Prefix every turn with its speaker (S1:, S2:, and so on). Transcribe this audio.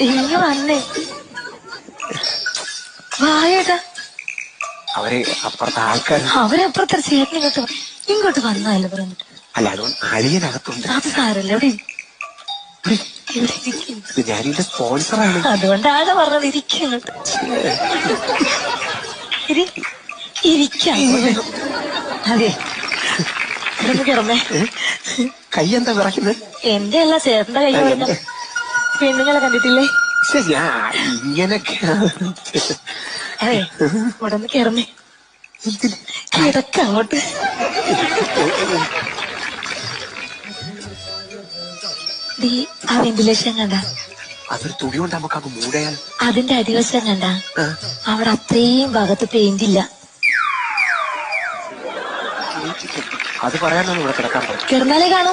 S1: ഇങ്ങ വന്നേ വായേട്ടാ.
S2: അവര് അപ്പുറത്തെ ആൾക്കാർ
S1: അവരപ്പുറത്തെ ചേട്ടൻ ഇങ്ങോട്ട് വന്നതല്ലേ പറഞ്ഞിട്ട്.
S2: അല്ല അതുകൊണ്ട് അളിയനകത്തുണ്ട്.
S1: അത് സാരല്ല ഇവിടെ
S2: ഞാനിന്റെ സ്പോൺസറാണ്.
S1: അതുകൊണ്ടാണ് പറഞ്ഞത് ഇരിക്കങ്ങോട്ട് ഇരിക്കാം. അതെ ഇവിടെ കിടന്നേ.
S2: കൈ എന്താ വിറയ്ക്കുന്നത്?
S1: എന്റെ അല്ല ചേട്ടന്റെ കൈ വിറയ്ക്കുന്നത്. പെണ്ണുങ്ങളെ കണ്ടിട്ടില്ലേ?
S2: ഇങ്ങനൊക്കെ
S1: അതെ ഇവിടെ ഒന്ന് കിടന്നേ. കിടക്ക അങ്ങോട്ട്. ആ വെന്റിലേഷൻ കണ്ട?
S2: അതൊരു തുണി കൊണ്ട് നമുക്ക് അങ്ങ് മൂടയാൽ.
S1: അതിന്റെ അടിവശം കണ്ട? അവിടെ അത്രയും ഭാഗത്ത് പെയിന്റ് ഇല്ല.
S2: അത് പറയാനാണ് ഇവിടെ കിടക്കാൻ.
S1: കിടന്നാലേ കാണൂ.